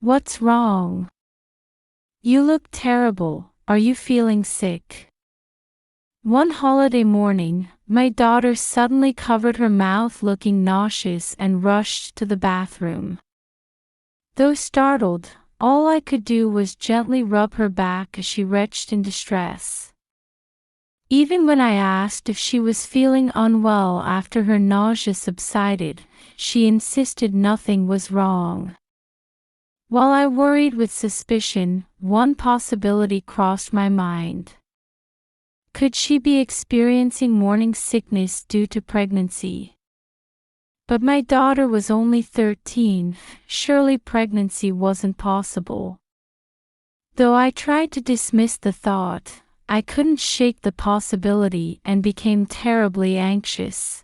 What's wrong? You look terrible. Are you feeling sick? One holiday morning, my daughter suddenly covered her mouth looking nauseous and rushed to the bathroom. Though startled, all I could do was gently rub her back as she retched in distress. Even when I asked if she was feeling unwell after her nausea subsided, she insisted nothing was wrong. While I worried with suspicion, one possibility crossed my mind. Could she be experiencing morning sickness due to pregnancy? But my daughter was only 13, surely pregnancy wasn't possible. Though I tried to dismiss the thought, I couldn't shake the possibility and became terribly anxious.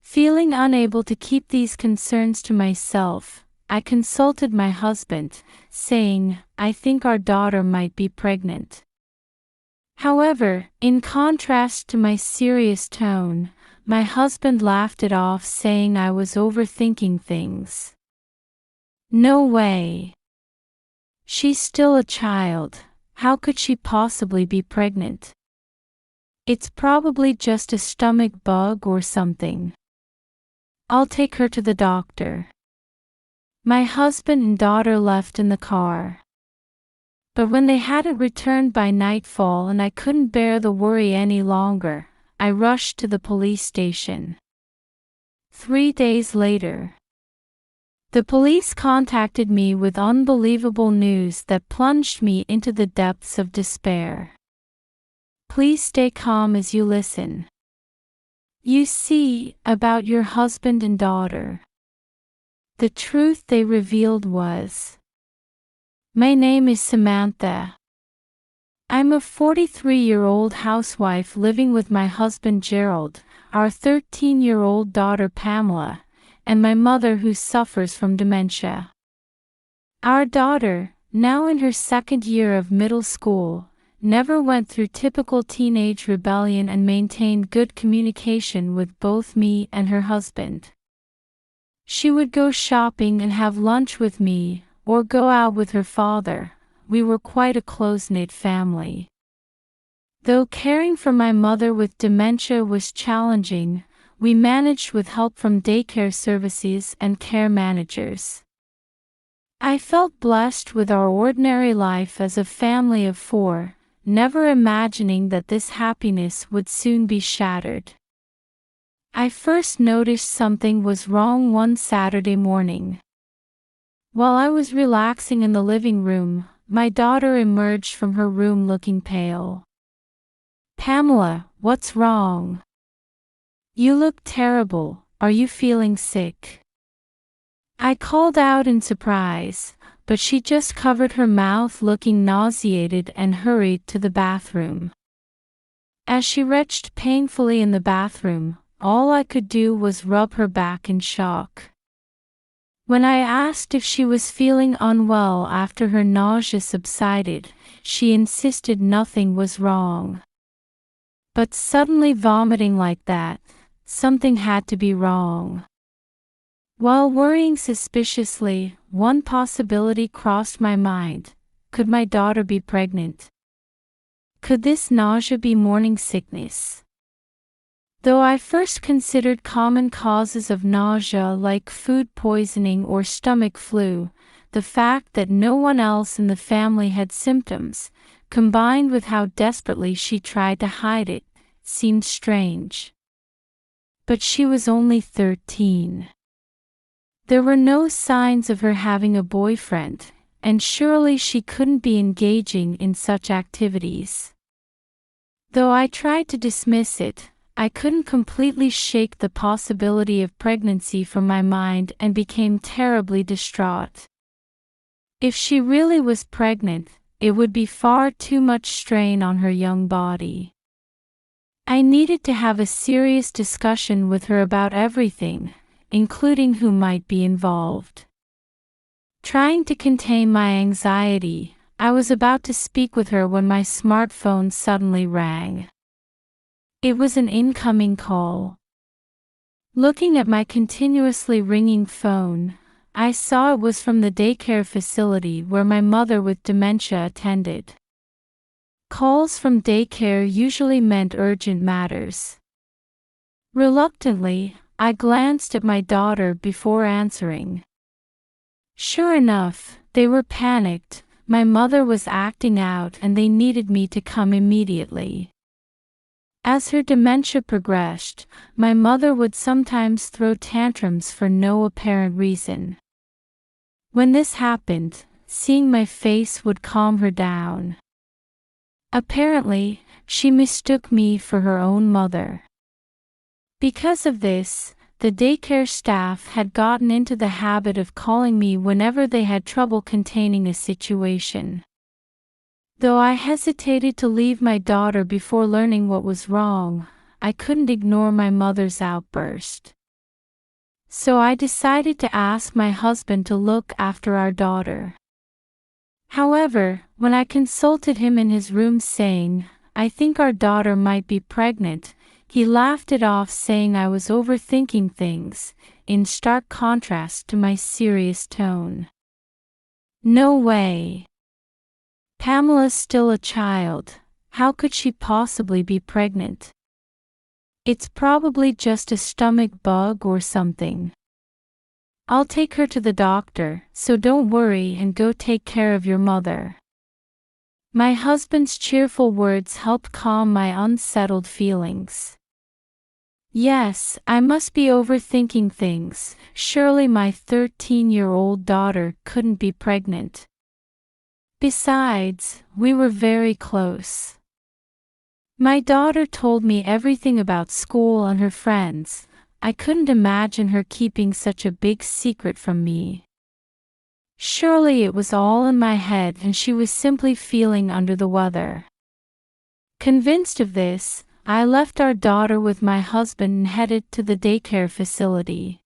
Feeling unable to keep these concerns to myself, I consulted my husband, saying, "I think our daughter might be pregnant." However, in contrast to my serious tone, my husband laughed it off, saying I was overthinking things. No way. She's still a child. How could she possibly be pregnant? It's probably just a stomach bug or something. I'll take her to the doctor. My husband and daughter left in the car. But when they hadn't returned by nightfall and I couldn't bear the worry any longer, I rushed to the police station. 3 days later, the police contacted me with unbelievable news that plunged me into the depths of despair. Please stay calm as you listen. You see, about your husband and daughter. The truth they revealed was, my name is Samantha. I'm a 43-year-old housewife living with my husband Gerald, our 13-year-old daughter Pamela, and my mother who suffers from dementia. Our daughter, now in her second year of middle school, never went through typical teenage rebellion and maintained good communication with both me and her husband. She would go shopping and have lunch with me, or go out with her father. We were quite a close-knit family. Though caring for my mother with dementia was challenging, we managed with help from daycare services and care managers. I felt blessed with our ordinary life as a family of 4, never imagining that this happiness would soon be shattered. I first noticed something was wrong one Saturday morning. While I was relaxing in the living room, my daughter emerged from her room looking pale. "Pamela, what's wrong? You look terrible. Are you feeling sick?" I called out in surprise, but she just covered her mouth looking nauseated and hurried to the bathroom. As she retched painfully in the bathroom, all I could do was rub her back in shock. When I asked if she was feeling unwell after her nausea subsided, she insisted nothing was wrong. But suddenly vomiting like that, something had to be wrong. While worrying suspiciously, one possibility crossed my mind. Could my daughter be pregnant? Could this nausea be morning sickness? Though I first considered common causes of nausea like food poisoning or stomach flu, the fact that no one else in the family had symptoms, combined with how desperately she tried to hide it, seemed strange. But she was only 13. There were no signs of her having a boyfriend, and surely she couldn't be engaging in such activities. Though I tried to dismiss it, I couldn't completely shake the possibility of pregnancy from my mind and became terribly distraught. If she really was pregnant, it would be far too much strain on her young body. I needed to have a serious discussion with her about everything, including who might be involved. Trying to contain my anxiety, I was about to speak with her when my smartphone suddenly rang. It was an incoming call. Looking at my continuously ringing phone, I saw it was from the daycare facility where my mother with dementia attended. Calls from daycare usually meant urgent matters. Reluctantly, I glanced at my daughter before answering. Sure enough, they were panicked. My mother was acting out and they needed me to come immediately. As her dementia progressed, my mother would sometimes throw tantrums for no apparent reason. When this happened, seeing my face would calm her down. Apparently, she mistook me for her own mother. Because of this, the daycare staff had gotten into the habit of calling me whenever they had trouble containing a situation. Though I hesitated to leave my daughter before learning what was wrong, I couldn't ignore my mother's outburst. So I decided to ask my husband to look after our daughter. However, when I consulted him in his room saying, "I think our daughter might be pregnant," he laughed it off saying I was overthinking things, in stark contrast to my serious tone. No way. Pamela's still a child. How could she possibly be pregnant? It's probably just a stomach bug or something. I'll take her to the doctor, so don't worry and go take care of your mother. My husband's cheerful words helped calm my unsettled feelings. Yes, I must be overthinking things. Surely my 13-year-old daughter couldn't be pregnant. Besides, we were very close. My daughter told me everything about school and her friends. I couldn't imagine her keeping such a big secret from me. Surely it was all in my head and she was simply feeling under the weather. Convinced of this, I left our daughter with my husband and headed to the daycare facility.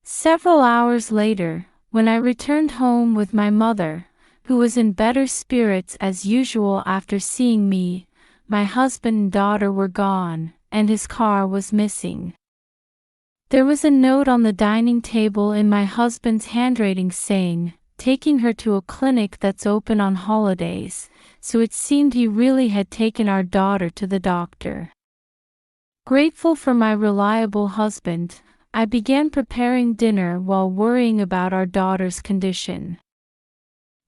Several hours later, when I returned home with my mother, who was in better spirits as usual after seeing me, my husband and daughter were gone, and his car was missing. There was a note on the dining table in my husband's handwriting saying, "Taking her to a clinic that's open on holidays," so it seemed he really had taken our daughter to the doctor. Grateful for my reliable husband, I began preparing dinner while worrying about our daughter's condition.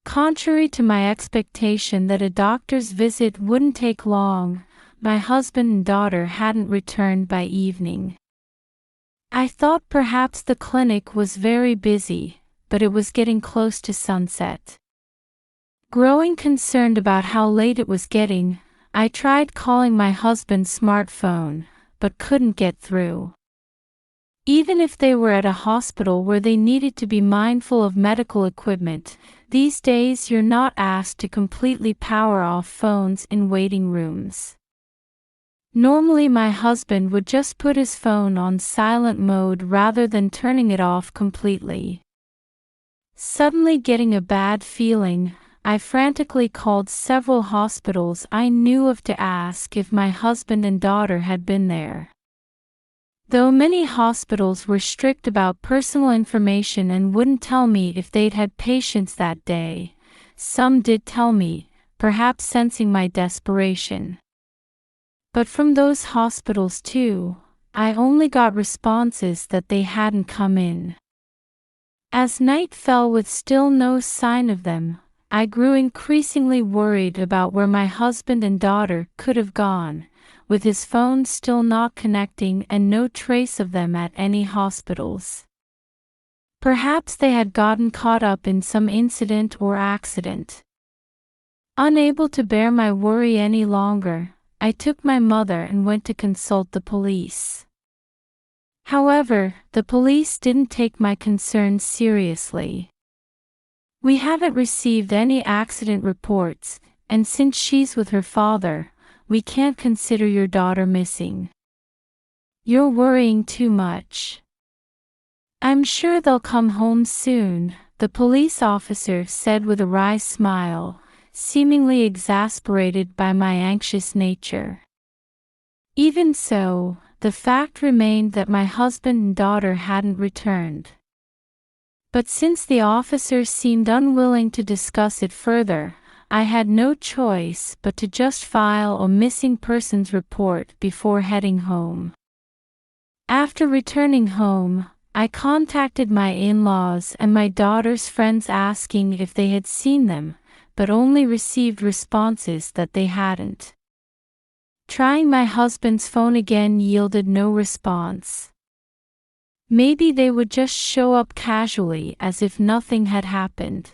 Contrary to my expectation that a doctor's visit wouldn't take long, my husband and daughter hadn't returned by evening. I thought perhaps the clinic was very busy, but it was getting close to sunset. Growing concerned about how late it was getting, I tried calling my husband's smartphone, but couldn't get through. Even if they were at a hospital where they needed to be mindful of medical equipment, these days you're not asked to completely power off phones in waiting rooms. Normally my husband would just put his phone on silent mode rather than turning it off completely. Suddenly getting a bad feeling, I frantically called several hospitals I knew of to ask if my husband and daughter had been there. Though many hospitals were strict about personal information and wouldn't tell me if they'd had patients that day, some did tell me, perhaps sensing my desperation. But from those hospitals too, I only got responses that they hadn't come in. As night fell with still no sign of them, I grew increasingly worried about where my husband and daughter could have gone, with his phone still not connecting and no trace of them at any hospitals. Perhaps they had gotten caught up in some incident or accident. Unable to bear my worry any longer, I took my mother and went to consult the police. However, the police didn't take my concerns seriously. "We haven't received any accident reports, and since she's with her father, we can't consider your daughter missing. You're worrying too much. I'm sure they'll come home soon," the police officer said with a wry smile, seemingly exasperated by my anxious nature. Even so, the fact remained that my husband and daughter hadn't returned. But since the officers seemed unwilling to discuss it further, I had no choice but to just file a missing persons report before heading home. After returning home, I contacted my in-laws and my daughter's friends asking if they had seen them, but only received responses that they hadn't. Trying my husband's phone again yielded no response. Maybe they would just show up casually as if nothing had happened.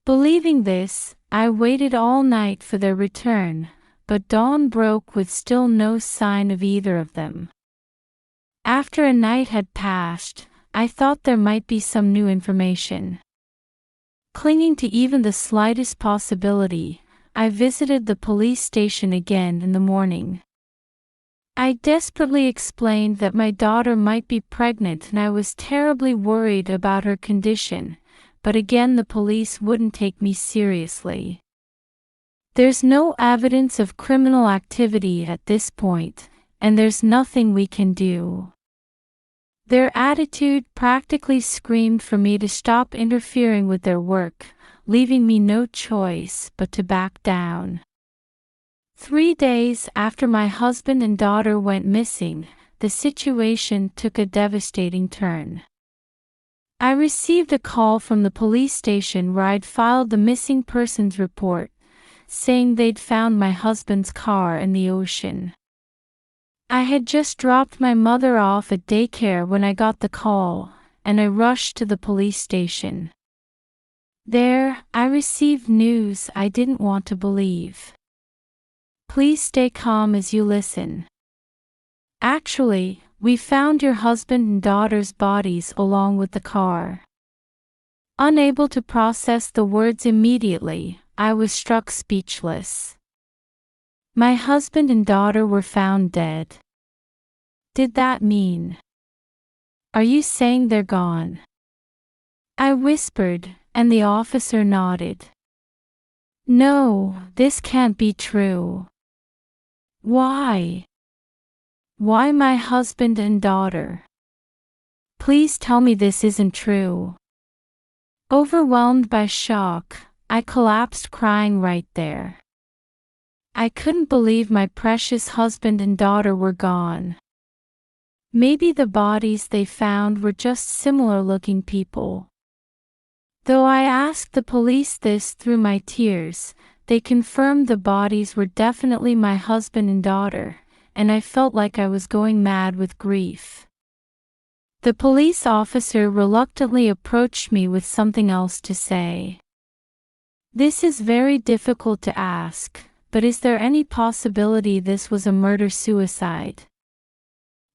Believing this, I waited all night for their return, but dawn broke with still no sign of either of them. After a night had passed, I thought there might be some new information. Clinging to even the slightest possibility, I visited the police station again in the morning. I desperately explained that my daughter might be pregnant and I was terribly worried about her condition, but again the police wouldn't take me seriously. There's no evidence of criminal activity at this point, and there's nothing we can do. Their attitude practically screamed for me to stop interfering with their work, leaving me no choice but to back down. 3 days after my husband and daughter went missing, the situation took a devastating turn. I received a call from the police station where I'd filed the missing persons report, saying they'd found my husband's car in the ocean. I had just dropped my mother off at daycare when I got the call, and I rushed to the police station. There, I received news I didn't want to believe. Please stay calm as you listen. Actually, we found your husband and daughter's bodies along with the car. Unable to process the words immediately, I was struck speechless. My husband and daughter were found dead. Did that mean? Are you saying they're gone? I whispered, and the officer nodded. No, this can't be true. Why? Why my husband and daughter? Please tell me this isn't true. Overwhelmed by shock, I collapsed crying right there. I couldn't believe my precious husband and daughter were gone. Maybe the bodies they found were just similar-looking people. Though I asked the police this through my tears, they confirmed the bodies were definitely my husband and daughter, and I felt like I was going mad with grief. The police officer reluctantly approached me with something else to say. This is very difficult to ask, but is there any possibility this was a murder-suicide?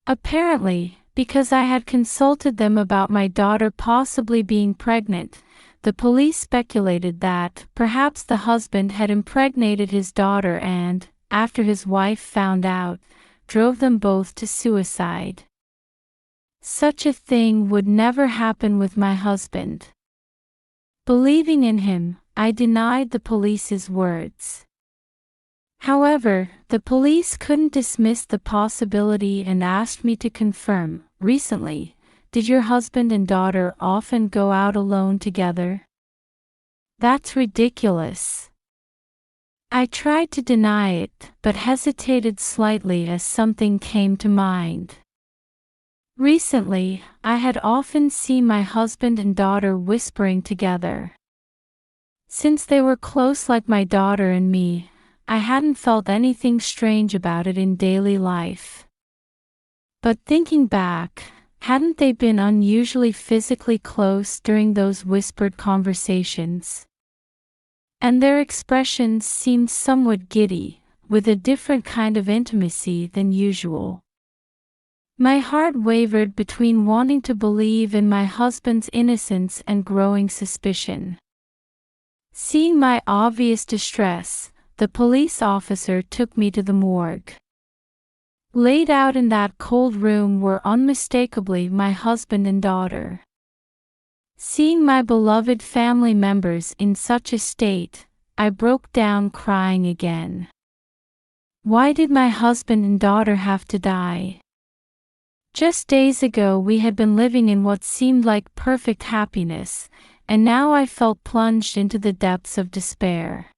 Apparently, because I had consulted them about my daughter possibly being pregnant, the police speculated that perhaps the husband had impregnated his daughter and, after his wife found out, drove them both to suicide. Such a thing would never happen with my husband. Believing in him, I denied the police's words. However, the police couldn't dismiss the possibility and asked me to confirm. Recently, did your husband and daughter often go out alone together? That's ridiculous. I tried to deny it, but hesitated slightly as something came to mind. Recently, I had often seen my husband and daughter whispering together. Since they were close like my daughter and me, I hadn't felt anything strange about it in daily life. But thinking back, hadn't they been unusually physically close during those whispered conversations? And their expressions seemed somewhat giddy, with a different kind of intimacy than usual. My heart wavered between wanting to believe in my husband's innocence and growing suspicion. Seeing my obvious distress, the police officer took me to the morgue. Laid out in that cold room were unmistakably my husband and daughter. Seeing my beloved family members in such a state, I broke down crying again. Why did my husband and daughter have to die? Just days ago we had been living in what seemed like perfect happiness, and now I felt plunged into the depths of despair.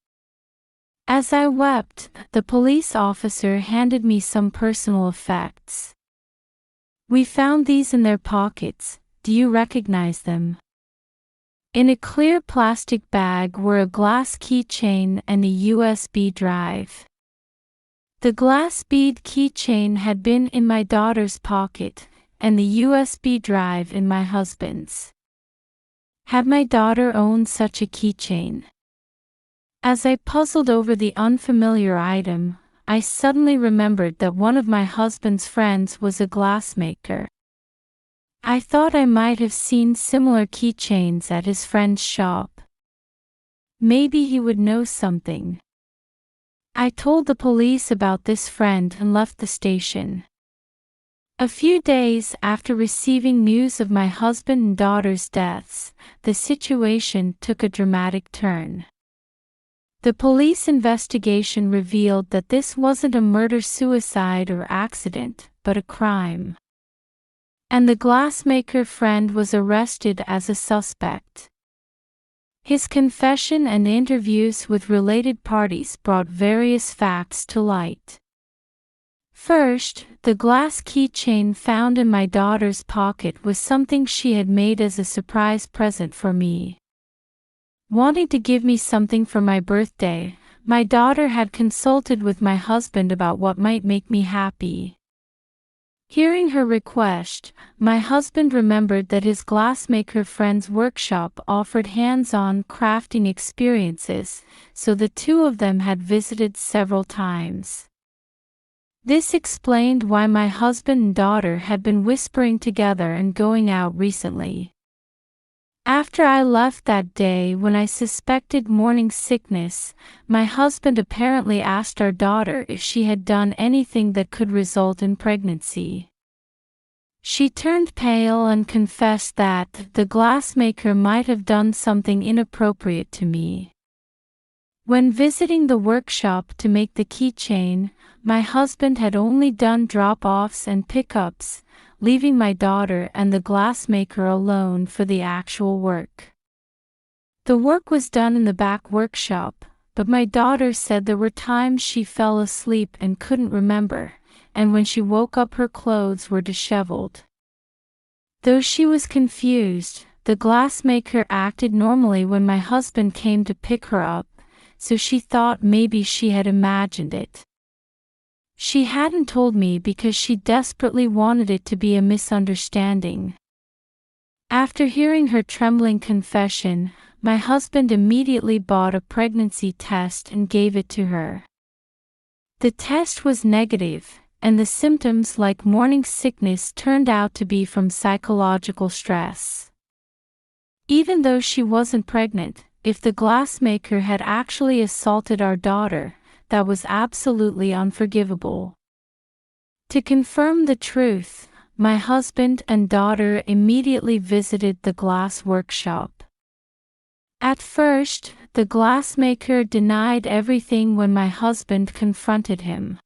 As I wept, the police officer handed me some personal effects. "We found these in their pockets. Do you recognize them?" In a clear plastic bag were a glass keychain and a USB drive. The glass bead keychain had been in my daughter's pocket, and the USB drive in my husband's. Had my daughter owned such a keychain? As I puzzled over the unfamiliar item, I suddenly remembered that one of my husband's friends was a glassmaker. I thought I might have seen similar keychains at his friend's shop. Maybe he would know something. I told the police about this friend and left the station. A few days after receiving news of my husband and daughter's deaths, the situation took a dramatic turn. The police investigation revealed that this wasn't a murder-suicide or accident, but a crime. And the glassmaker friend was arrested as a suspect. His confession and interviews with related parties brought various facts to light. First, the glass keychain found in my daughter's pocket was something she had made as a surprise present for me. Wanting to give me something for my birthday, my daughter had consulted with my husband about what might make me happy. Hearing her request, my husband remembered that his glassmaker friend's workshop offered hands-on crafting experiences, so the two of them had visited several times. This explained why my husband and daughter had been whispering together and going out recently. After I left that day when I suspected morning sickness, my husband apparently asked our daughter if she had done anything that could result in pregnancy. She turned pale and confessed that the glassmaker might have done something inappropriate to me. When visiting the workshop to make the keychain, my husband had only done drop-offs and pickups, leaving my daughter and the glassmaker alone for the actual work. The work was done in the back workshop, but my daughter said there were times she fell asleep and couldn't remember, and when she woke up her clothes were disheveled. Though she was confused, the glassmaker acted normally when my husband came to pick her up, so she thought maybe she had imagined it. She hadn't told me because she desperately wanted it to be a misunderstanding. After hearing her trembling confession, my husband immediately bought a pregnancy test and gave it to her. The test was negative, and the symptoms like morning sickness turned out to be from psychological stress. Even though she wasn't pregnant, if the glassmaker had actually assaulted our daughter, that was absolutely unforgivable. To confirm the truth, my husband and daughter immediately visited the glass workshop. At first, the glassmaker denied everything when my husband confronted him.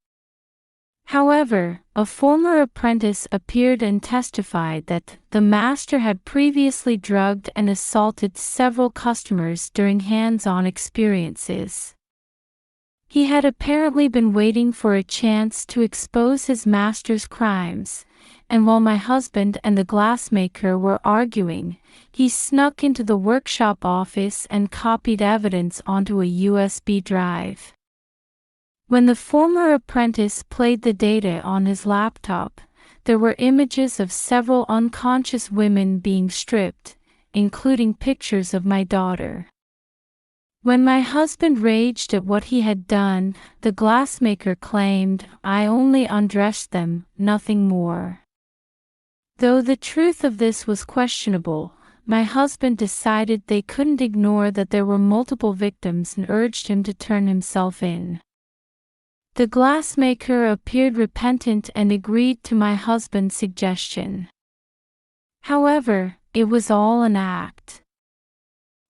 However, a former apprentice appeared and testified that the master had previously drugged and assaulted several customers during hands-on experiences. He had apparently been waiting for a chance to expose his master's crimes, and while my husband and the glassmaker were arguing, he snuck into the workshop office and copied evidence onto a USB drive. When the former apprentice played the data on his laptop, there were images of several unconscious women being stripped, including pictures of my daughter. When my husband raged at what he had done, the glassmaker claimed, "I only undressed them, nothing more." Though the truth of this was questionable, my husband decided they couldn't ignore that there were multiple victims and urged him to turn himself in. The glassmaker appeared repentant and agreed to my husband's suggestion. However, it was all an act.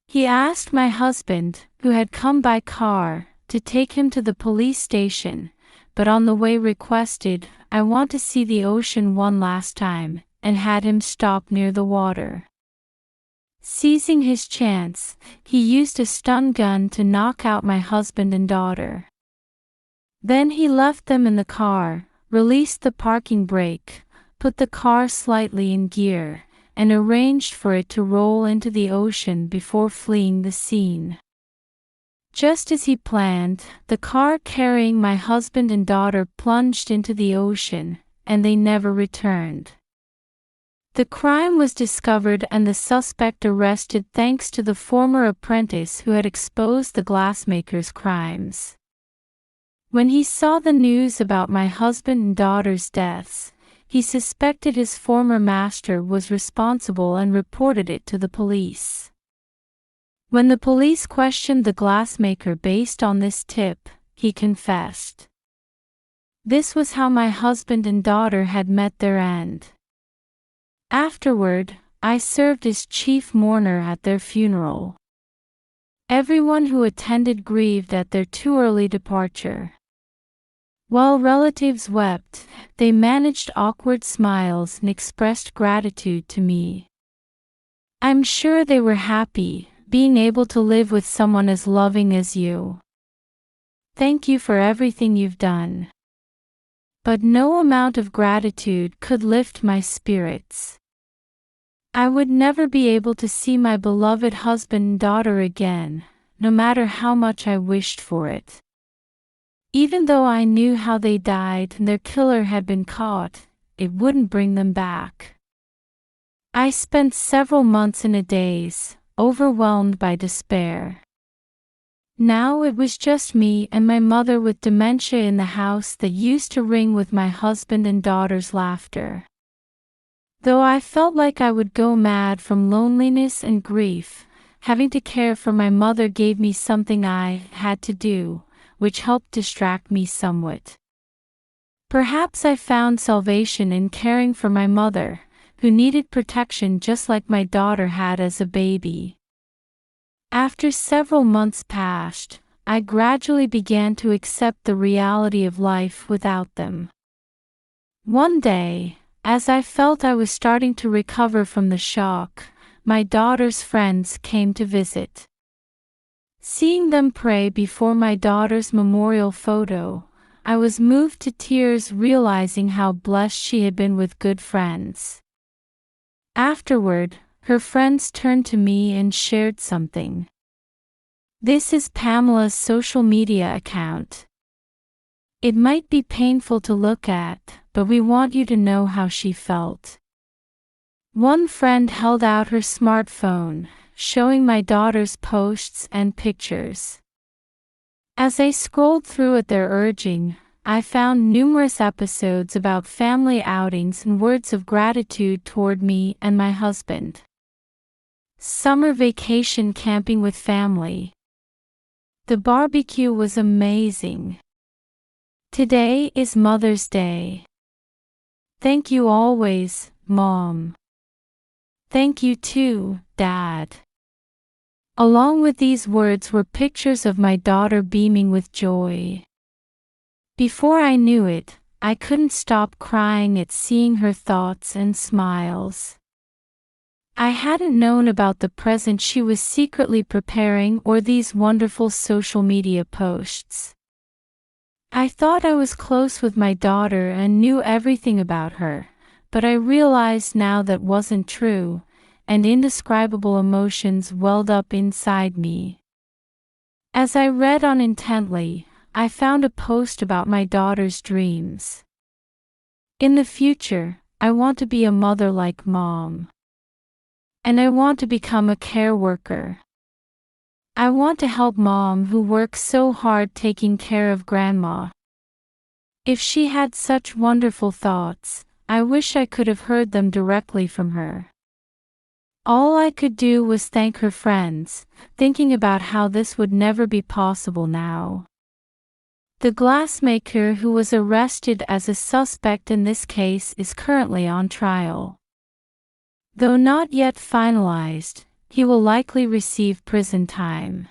He asked my husband, who had come by car, to take him to the police station, but on the way requested, I want to see the ocean one last time," and had him stop near the water. Seizing his chance, he used a stun gun to knock out my husband and daughter. Then he left them in the car, released the parking brake, put the car slightly in gear, and arranged for it to roll into the ocean before fleeing the scene. Just as he planned, the car carrying my husband and daughter plunged into the ocean, and they never returned. The crime was discovered and the suspect arrested thanks to the former apprentice who had exposed the glassmaker's crimes. When he saw the news about my husband and daughter's deaths, he suspected his former master was responsible and reported it to the police. When the police questioned the glassmaker based on this tip, he confessed. This was how my husband and daughter had met their end. Afterward, I served as chief mourner at their funeral. Everyone who attended grieved at their too early departure. While relatives wept, they managed awkward smiles and expressed gratitude to me. I'm sure they were happy, being able to live with someone as loving as you. Thank you for everything you've done. But no amount of gratitude could lift my spirits. I would never be able to see my beloved husband and daughter again, no matter how much I wished for it. Even though I knew how they died and their killer had been caught, it wouldn't bring them back. I spent several months in a daze, overwhelmed by despair. Now it was just me and my mother with dementia in the house that used to ring with my husband and daughter's laughter. Though I felt like I would go mad from loneliness and grief, having to care for my mother gave me something I had to do, which helped distract me somewhat. Perhaps I found salvation in caring for my mother, who needed protection just like my daughter had as a baby. After several months passed, I gradually began to accept the reality of life without them. One day, as I felt I was starting to recover from the shock, my daughter's friends came to visit. Seeing them pray before my daughter's memorial photo, I was moved to tears realizing how blessed she had been with good friends. Afterward, her friends turned to me and shared something. This is Pamela's social media account. It might be painful to look at, but we want you to know how she felt. One friend held out her smartphone, showing my daughter's posts and pictures. As I scrolled through at their urging, I found numerous episodes about family outings and words of gratitude toward me and my husband. Summer vacation camping with family. The barbecue was amazing. Today is Mother's Day. Thank you always, Mom. Thank you too, Dad. Along with these words were pictures of my daughter beaming with joy. Before I knew it, I couldn't stop crying at seeing her thoughts and smiles. I hadn't known about the present she was secretly preparing or these wonderful social media posts. I thought I was close with my daughter and knew everything about her, but I realized now that wasn't true, and indescribable emotions welled up inside me. As I read on intently, I found a post about my daughter's dreams. In the future, I want to be a mother like Mom. And I want to become a care worker. I want to help Mom who works so hard taking care of Grandma. If she had such wonderful thoughts, I wish I could have heard them directly from her. All I could do was thank her friends, thinking about how this would never be possible now. The glassmaker who was arrested as a suspect in this case is currently on trial. Though not yet finalized, he will likely receive prison time.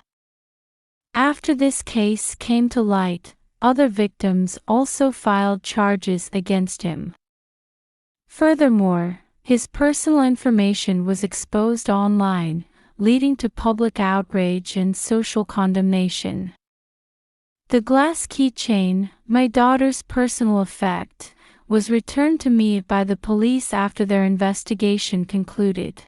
After this case came to light, other victims also filed charges against him. Furthermore, his personal information was exposed online, leading to public outrage and social condemnation. The glass keychain, my daughter's personal effect, was returned to me by the police after their investigation concluded.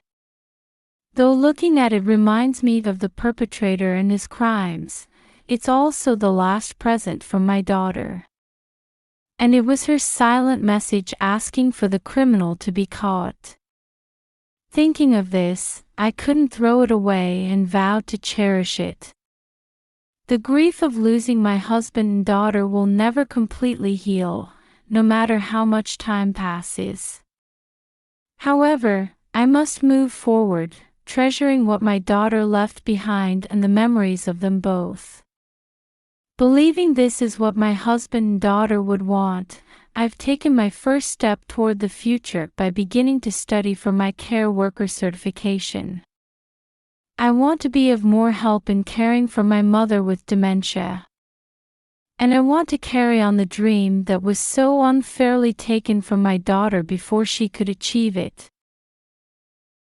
Though looking at it reminds me of the perpetrator and his crimes, it's also the last present from my daughter. And it was her silent message asking for the criminal to be caught. Thinking of this, I couldn't throw it away and vowed to cherish it. The grief of losing my husband and daughter will never completely heal, no matter how much time passes. However, I must move forward, treasuring what my daughter left behind and the memories of them both. Believing this is what my husband and daughter would want, I've taken my first step toward the future by beginning to study for my care worker certification. I want to be of more help in caring for my mother with dementia. And I want to carry on the dream that was so unfairly taken from my daughter before she could achieve it.